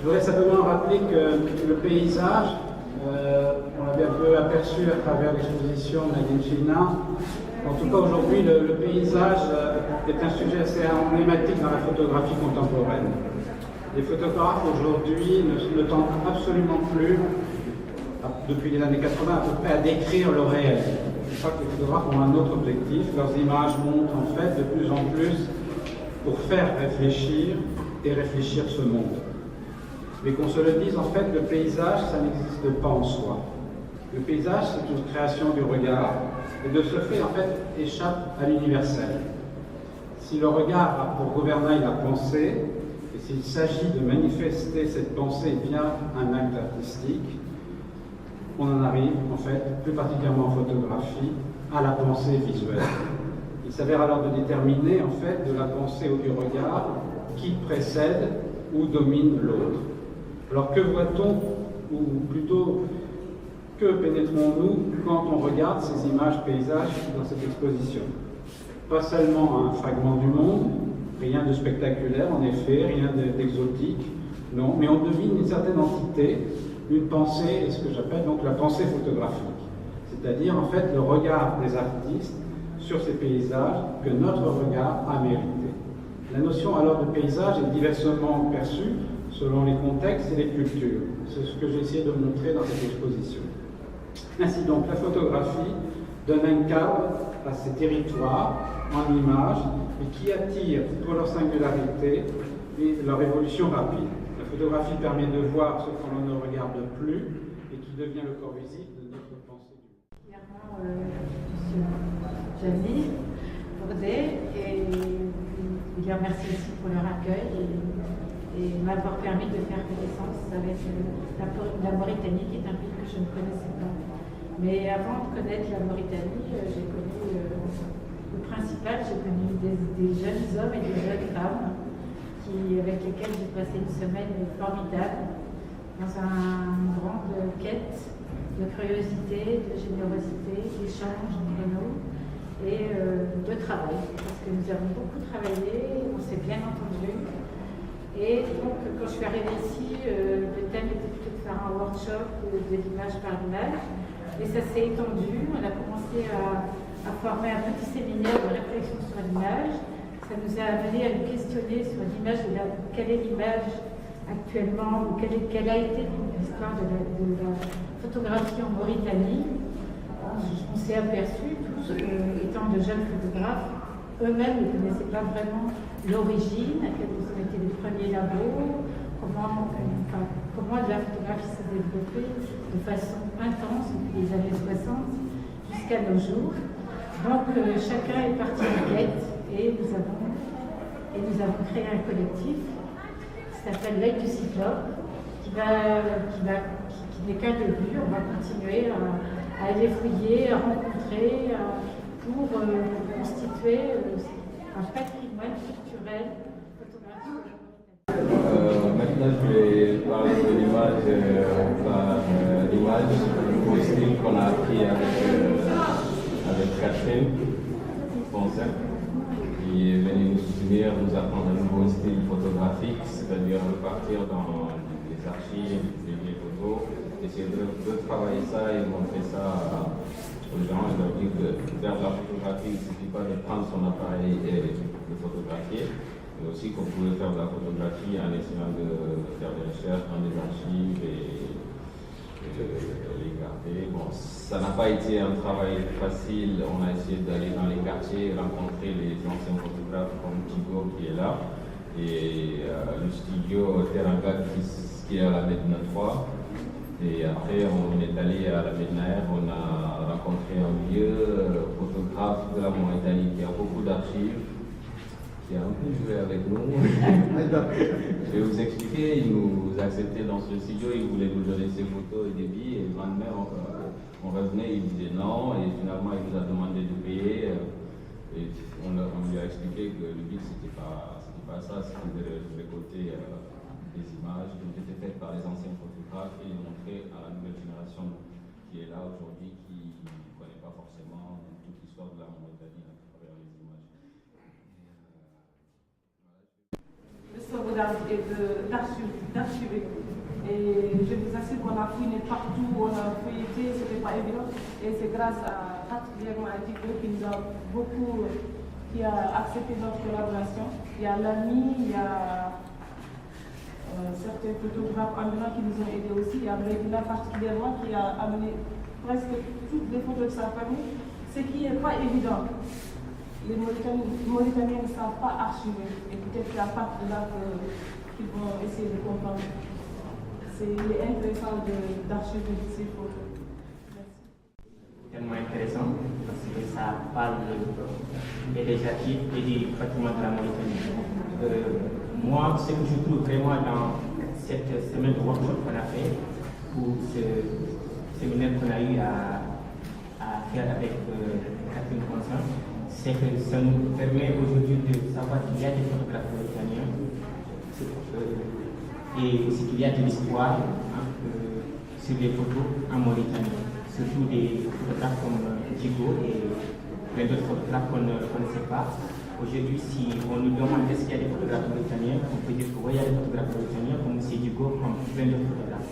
Je voudrais simplement rappeler que le paysage, on l'avait un peu aperçu à travers l'exposition Made in China. En tout cas, aujourd'hui, le paysage est un sujet assez emblématique dans la photographie contemporaine. Les photographes aujourd'hui ne tentent absolument plus, depuis les années 80 à peu près, à décrire le réel. Je crois que les photographes ont un autre objectif. Leurs images montrent en fait de plus en plus pour faire réfléchir et réfléchir ce monde. Mais qu'on se le dise, en fait, le paysage, ça n'existe pas en soi. Le paysage, c'est une création du regard, et de ce fait, en fait, échappe à l'universel. Si le regard a pour gouvernail la pensée, et s'il s'agit de manifester cette pensée via un acte artistique, on en arrive, en fait, plus particulièrement en photographie, à la pensée visuelle. Il s'avère alors de déterminer, en fait, de la pensée ou du regard, qui précède ou domine l'autre. Alors que voit-on, ou plutôt, que pénétrons-nous quand on regarde ces images paysages dans cette exposition? Pas seulement un fragment du monde, rien de spectaculaire en effet, rien d'exotique, non, mais on devine une certaine entité, une pensée, et ce que j'appelle donc la pensée photographique. C'est-à-dire en fait le regard des artistes sur ces paysages que notre regard a mérité. La notion alors de paysage est diversement perçue selon les contextes et les cultures. C'est ce que j'ai essayé de montrer dans cette exposition. Ainsi donc, la photographie donne un cadre à ces territoires en images et qui attire pour leur singularité et leur évolution rapide. La photographie permet de voir ce qu'on ne regarde plus et qui devient le corps visible de notre pensée. Jamie Bourdet, et je les remercie aussi pour leur accueil et m'avoir permis de faire connaissance avec la Mauritanie, qui est un pays que je ne connaissais pas. Mais avant de connaître la Mauritanie, j'ai connu le principal, j'ai connu des jeunes hommes et des jeunes femmes avec lesquels j'ai passé une semaine formidable dans une grande quête de curiosité, de générosité, d'échange entre nous et de travail. Parce que nous avons beaucoup travaillé, on s'est bien entendu. Et donc, quand je suis arrivée ici, le thème était plutôt de faire un workshop de l'image par l'image. Et ça s'est étendu. On a commencé à former un petit séminaire de réflexion sur l'image. Ça nous a amené à nous questionner sur l'image, quelle est l'image actuellement, ou quelle a été l'histoire de la photographie en Mauritanie. On s'est aperçu, tous étant de jeunes photographes, eux-mêmes ne connaissaient pas vraiment l'origine, à quel point étaient les premiers labos, comment la photographie s'est développée de façon intense depuis les années 60 jusqu'à nos jours. Donc chacun est parti en quête et nous avons créé un collectif qui s'appelle l'œil du cyclope, qui n'est qu'un début. On va continuer à aller fouiller, à rencontrer, pour constituer un patrimoine culturel photographique. Maintenant, je vais parler de l'image au style qu'on a appris avec Catherine Ponset, qui est venue nous soutenir, nous apprendre un nouveau style photographique, c'est-à-dire repartir dans les archives, les vieilles photos, essayer de travailler ça et montrer ça aux gens et leur dire que faire de la photographie, il ne suffit pas de prendre son appareil et de photographier, mais aussi qu'on pouvait faire de la photographie en essayant de faire des recherches dans des archives et les garder. Bon, ça n'a pas été un travail facile. On a essayé d'aller dans les quartiers, rencontrer les anciens photographes comme Thibaut qui est là, et le studio Teranga qui est à la Médina 3. Et après, on est allé à la Médina, on a rencontré un vieux photographe de la Mauritanie qui a beaucoup d'archives, qui a un peu joué avec nous. Je vais vous expliquer, il nous a accepté dans ce studio, il voulait nous donner ses photos et des billes, et le lendemain, on revenait, il disait non, et finalement, il nous a demandé de payer. Et on lui a expliqué que le but, c'était pas ça, c'était de récolter des images qui ont été faites par les anciens photographes et les montrer à la nouvelle génération qui est là aujourd'hui, qui ne connaît pas forcément toute l'histoire de la Mauritanie à travers les images. Le photographier et d'archiver. Et je vous assure qu'on a fouiné partout, on a feuilleté, ce n'était pas évident. Et c'est grâce particulièrement à Dico qui a accepté notre collaboration. Il y a l'ami, il y a certains photographes ambulants qui nous ont aidés aussi. Il y a Bregula particulièrement qui a amené presque toutes les photos de sa famille, ce qui n'est pas évident. Les Mauritaniens ne savent pas archiver. Et peut-être qu'à partir de là qu'ils vont essayer de comprendre. C'est intéressant d'archiver ces photos. Merci. Tellement intéressant parce que ça parle des archives et des patrimoines de la Mauritanie. Moi, ce que je trouve vraiment dans cette semaine de workshop qu'on a fait, ou ce séminaire qu'on a eu à faire avec Catherine Constant, c'est que ça nous permet aujourd'hui de savoir qu'il y a des photographes mauritaniens et aussi qu'il y a de l'histoire sur les photos en Mauritanie, surtout des photographes comme Digo et plein d'autres photographes qu'on ne connaissait pas. Aujourd'hui, si on nous demande est-ce qu'il y a des photographes mauritaniens, on peut dire qu'il y a des photographes mauritaniens comme M. Digo, comme plein d'autres photographes.